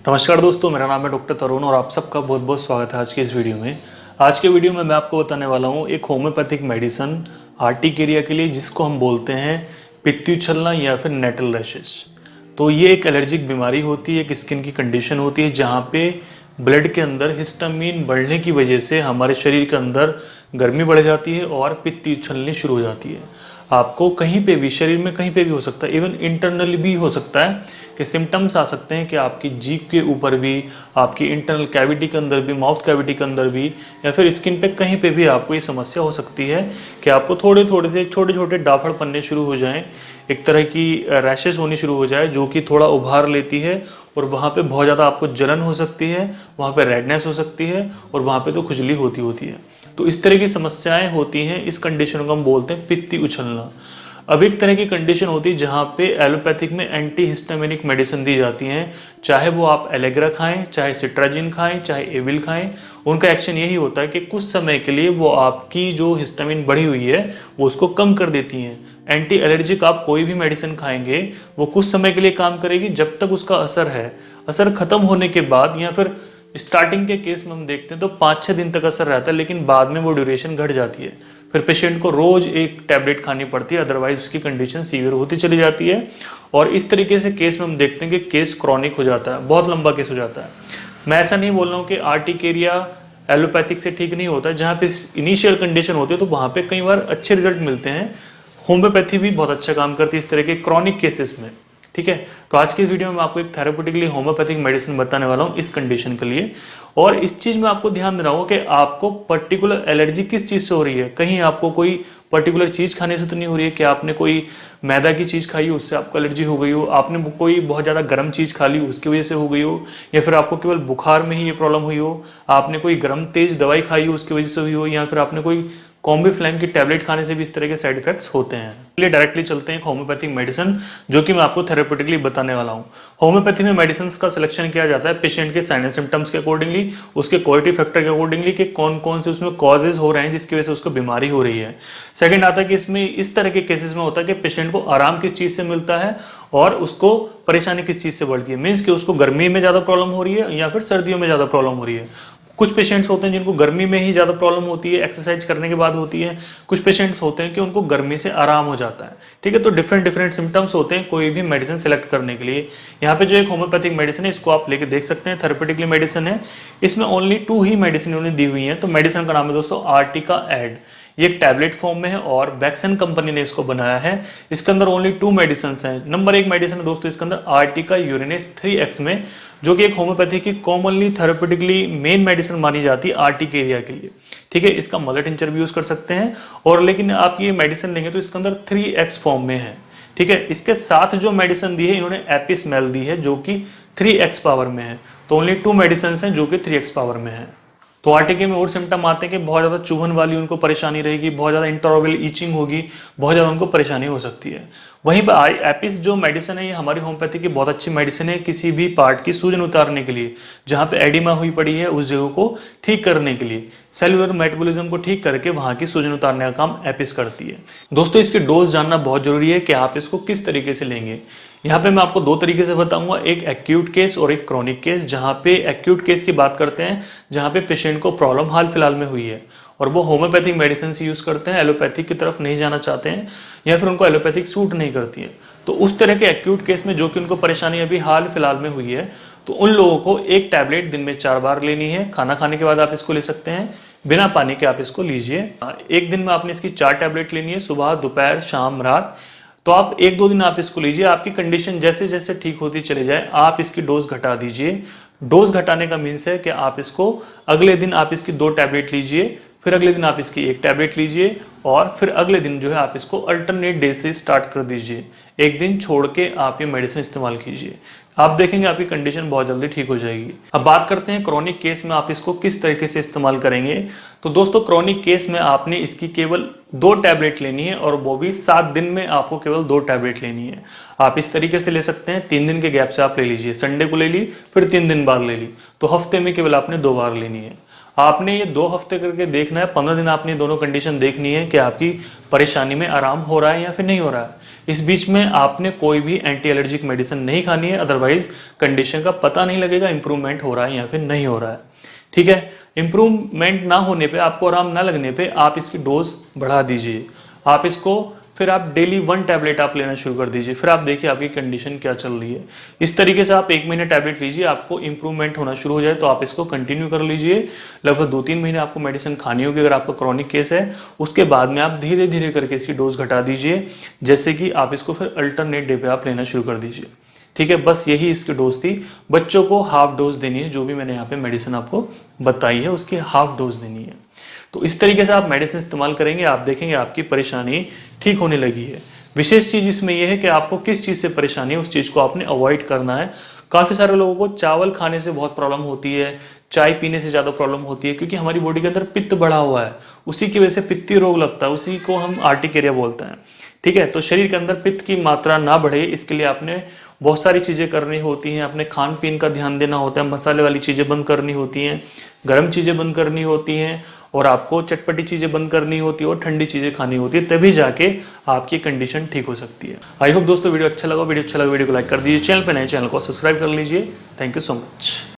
नमस्कार दोस्तों, मेरा नाम है डॉक्टर तरुण और आप सबका बहुत बहुत स्वागत है आज की इस वीडियो में। आज के वीडियो में मैं आपको बताने वाला हूँ एक होम्योपैथिक मेडिसिन आर्टिकेरिया के लिए, जिसको हम बोलते हैं पित्ती उछलना या फिर नेटल रैशेस। तो ये एक एलर्जिक बीमारी होती है, एक स्किन की कंडीशन होती है जहाँ पे ब्लड के अंदर हिस्टामिन बढ़ने की वजह से हमारे शरीर के अंदर गर्मी बढ़ जाती है और पित्ती उछलनी शुरू हो जाती है। आपको कहीं पे भी, शरीर में कहीं पे भी हो सकता है, इवन इंटरनली भी हो सकता है कि सिम्टम्स आ सकते हैं कि आपकी जीभ के ऊपर भी, आपकी इंटरनल कैविटी के अंदर भी, माउथ कैविटी के अंदर भी, या फिर स्किन पे कहीं पे भी आपको ये समस्या हो सकती है कि आपको थोड़े थोड़े से छोटे छोटे डाफड़ पन्ने शुरू हो जाएं, एक तरह की रैशेस होनी शुरू हो जाए जो कि थोड़ा उभार लेती है और वहाँ पे बहुत ज़्यादा आपको जलन हो सकती है, वहाँ पे रेडनेस हो सकती है और वहाँ पे तो खुजली होती है। तो इस तरह की समस्याएं होती हैं। इस कंडीशन को हम बोलते हैं पित्ती उछलना। अब एक तरह की कंडीशन होती है जहाँ पे एलोपैथिक में एंटी हिस्टामिनिक मेडिसिन दी जाती हैं, चाहे वो आप एलेग्रा खाएं, चाहे सिट्राजिन खाएं, चाहे एविल खाएं। उनका एक्शन यही होता है कि कुछ समय के लिए वो आपकी जो हिस्टामिन बढ़ी हुई है वो उसको कम कर देती हैं। एंटी एलर्जिक आप कोई भी मेडिसिन खाएंगे वो कुछ समय के लिए काम करेगी, जब तक उसका असर है। असर खत्म होने के बाद या फिर स्टार्टिंग के केस में हम देखते हैं तो 5-6 दिन तक असर रहता है, लेकिन बाद में वो ड्यूरेशन घट जाती है। फिर पेशेंट को रोज एक टैबलेट खानी पड़ती है, अदरवाइज उसकी कंडीशन सीवियर होती चली जाती है। और इस तरीके से केस में हम देखते हैं कि केस क्रॉनिक हो जाता है, बहुत लंबा केस हो जाता है। मैं ऐसा नहीं बोल रहा हूँ कि आर्टिकेरिया एलोपैथिक से ठीक नहीं होता है। जहाँ पे इनिशियल कंडीशन होती है तो वहाँ पे कई बार अच्छे रिजल्ट मिलते हैं। होम्योपैथी भी बहुत अच्छा काम करती है इस तरह के क्रॉनिक केसेस में। ठीक है, तो आज की इस वीडियो में आपको एक थेरेप्यूटिकली होम्योपैथिक मेडिसिन बताने वाला हूँ इस कंडीशन के लिए। और इस चीज में आपको ध्यान देना होगा कि आपको पर्टिकुलर एलर्जी किस चीज से हो रही है। कहीं आपको कोई पर्टिकुलर चीज खाने से तो नहीं हो रही है कि आपने कोई मैदा की चीज खाई हो उससे आपको एलर्जी हो गई हो, आपने कोई बहुत ज्यादा गर्म चीज खा ली उसकी वजह से हो गई हो, या फिर आपको केवल बुखार में ही ये प्रॉब्लम हुई हो, आपने कोई गर्म तेज दवाई खाई हो उसकी वजह से हुई हो, या फिर आपने कोई कॉम्बीफ्लैम की टैबलेट खाने से भी इस तरह के साइड इफेक्ट्स होते हैं। इसलिए डायरेक्टली चलते हैं होम्योपैथिक मेडिसिन जो कि मैं आपको थेरेप्यूटिकली बताने वाला हूं। होम्योपैथी में मेडिसिन का सिलेक्शन किया जाता है पेशेंट के साइन एंड सिम्टम्स के अकॉर्डिंगली, उसके क्वालिटी फैक्टर के अकॉर्डिंगली कि कौन कौन से उसमें कॉजेज हो रहे हैं जिसकी वजह से उसको बीमारी हो रही है। सेकंड आता है कि इसमें इस तरह के केसेस में होता है कि पेशेंट को आराम किस चीज से मिलता है और उसको परेशानी किस चीज से बढ़ती है। मीन्स कि उसको गर्मी में ज्यादा प्रॉब्लम हो रही है या फिर सर्दियों में ज्यादा प्रॉब्लम हो रही है। कुछ पेशेंट्स होते हैं जिनको गर्मी में ही ज़्यादा प्रॉब्लम होती है, एक्सरसाइज करने के बाद होती है। कुछ पेशेंट्स होते हैं कि उनको गर्मी से आराम हो जाता है। ठीक है, तो डिफरेंट सिम्टम्स होते हैं कोई भी मेडिसिन सेलेक्ट करने के लिए। यहाँ पे जो एक होम्योपैथिक मेडिसिन है इसको आप लेके देख सकते हैं, थेरेप्यूटिकली मेडिसिन है। इसमें ओनली 2 ही मेडिसिन उन्होंने दी हुई है। तो मेडिसिन का नाम है दोस्तों आर्टिका एड। ये एक टैबलेट फॉर्म में है और बैक्सन कंपनी ने इसको बनाया है। इसके अंदर ओनली 2 मेडिसिन हैं। नंबर 1 मेडिसिन है दोस्तों इसके अंदर आर्टिका यूरेनिस 3x में, जो कि एक होम्योपैथी की कॉमनली थेरेप्यूटिकली मेन मेडिसिन मानी जाती है आर्टिकेरिया के लिए। ठीक है, इसका मदर टिंचर भी यूज कर सकते हैं और लेकिन आप ये मेडिसिन लेंगे तो इसके अंदर 3x फॉर्म में है। ठीक है, इसके साथ जो मेडिसिन दी है इन्होंने एपिसमेल दी है जो कि 3x पावर में है। तो ओनली 2 मेडिसिन हैं जो कि 3x पावर में है। तो आर्टिके में और सिम्टम आते हैं कि बहुत ज़्यादा चुभन वाली उनको परेशानी रहेगी, बहुत ज़्यादा इंटरऑरल ईचिंग होगी, बहुत ज़्यादा उनको परेशानी हो सकती है। वहीं पर एपिस जो मेडिसिन है ये हमारी होम्योपैथी की बहुत अच्छी मेडिसिन है किसी भी पार्ट की सूजन उतारने के लिए, जहाँ पे एडिमा हुई पड़ी है उस जगह को ठीक करने के लिए, सेलुलर मेटाबॉलिज्म को ठीक करके वहाँ की सूजन उतारने का काम एपिस करती है। दोस्तों इसकी डोज जानना बहुत जरूरी है कि आप इसको किस तरीके से लेंगे। यहाँ पे मैं आपको 2 तरीके से बताऊंगा, एक एक्यूट केस और एक क्रॉनिक केस। जहाँ पे एक्यूट केस की बात करते हैं जहाँ पे पेशेंट को प्रॉब्लम हाल फिलहाल में हुई है और वो होम्योपैथिक मेडिसिन से यूज करते हैं, एलोपैथिक की तरफ नहीं जाना चाहते हैं या फिर उनको एलोपैथिक सूट नहीं करती है। तो उस तरह के एक्यूट केस में जो कि उनको परेशानी अभी हाल फिलहाल में हुई है, तो उन लोगों को एक टैबलेट दिन में 4 बार लेनी है। खाना खाने के बाद आप इसको ले सकते हैं, बिना पानी के आप इसको लीजिए। एक दिन में आपने इसकी 4 टैबलेट लेनी है, सुबह, दोपहर, शाम, रात। तो आप 1-2 दिन आप इसको लीजिए। आपकी कंडीशन जैसे जैसे ठीक होती चले जाए आप इसकी डोज घटा दीजिए। डोज घटाने का मीन्स है कि आप इसको अगले दिन आप इसकी 2 टैबलेट लीजिए, फिर अगले दिन आप इसकी 1 टैबलेट लीजिए और फिर अगले दिन जो है आप इसको अल्टरनेट डे से स्टार्ट कर दीजिए। एक दिन छोड़ के आप ये मेडिसिन इस्तेमाल कीजिए, आप देखेंगे आपकी कंडीशन बहुत जल्दी ठीक हो जाएगी। अब बात करते हैं क्रॉनिक केस में आप इसको किस तरीके से इस्तेमाल करेंगे। तो दोस्तों क्रॉनिक केस में आपने इसकी केवल 2 टैबलेट लेनी है और वो भी 7 दिन में आपको केवल 2 टैबलेट लेनी है। आप इस तरीके से ले सकते हैं, 3 दिन के गैप से आप ले लीजिए। संडे को ले ली, फिर 3 दिन बाद ले ली, तो हफ्ते में केवल आपने 2 बार लेनी है। आपने ये 2 हफ्ते करके देखना है, 15 दिन आपने दोनों कंडीशन देखनी है कि आपकी परेशानी में आराम हो रहा है या फिर नहीं हो रहा है। इस बीच में आपने कोई भी एंटी एलर्जिक मेडिसिन नहीं खानी है, अदरवाइज कंडीशन का पता नहीं लगेगा इंप्रूवमेंट हो रहा है या फिर नहीं हो रहा है। ठीक है, इंप्रूवमेंट ना होने पे, आपको आराम ना लगने पे आप इसकी डोज बढ़ा दीजिए। आप इसको फिर आप डेली 1 टैबलेट आप लेना शुरू कर दीजिए, फिर आप देखिए आपकी कंडीशन क्या चल रही है। इस तरीके से आप 1 महीने टैबलेट लीजिए, आपको इंप्रूवमेंट होना शुरू हो जाए तो आप इसको कंटिन्यू कर लीजिए। लगभग 2-3 महीने आपको मेडिसिन खानी होगी अगर आपका क्रॉनिक केस है। उसके बाद में आप धीरे धीरे करके इसकी डोज घटा दीजिए, जैसे कि आप इसको फिर अल्टरनेट डे पे आप लेना शुरू कर दीजिए। ठीक है, बस यही इसकी डोज थी। बच्चों को हाफ डोज देनी है, जो भी मैंने यहाँ पे मेडिसिन आपको बताई है उसकी हाफ डोज देनी है। तो इस तरीके से आप मेडिसिन इस्तेमाल करेंगे, आप देखेंगे आपकी परेशानी ठीक होने लगी है। विशेष चीज इसमें यह है कि आपको किस चीज से परेशानी है उस चीज को आपने अवॉइड करना है। काफी सारे लोगों को चावल खाने से बहुत प्रॉब्लम होती है, चाय पीने से ज्यादा प्रॉब्लम होती है, क्योंकि हमारी बॉडी के अंदर पित्त बढ़ा हुआ है, उसी की वजह से पित्तीय रोग लगता है, उसी को हम आर्टिकेरिया बोलते हैं। ठीक है, तो शरीर के अंदर पित्त की मात्रा ना बढ़े इसके लिए आपने बहुत सारी चीजें करनी होती हैं। अपने खान पीन का ध्यान देना होता है, मसाले वाली चीजें बंद करनी होती हैं, गर्म चीजें बंद करनी होती हैं, और आपको चटपटी चीजें बंद करनी होती है और ठंडी चीजें खानी होती है, तभी जाके आपकी कंडीशन ठीक हो सकती है। आई होप दोस्तों वीडियो अच्छा लगा को लाइक कर दीजिए, चैनल पे नए चैनल को सब्सक्राइब कर लीजिए। Thank you so much.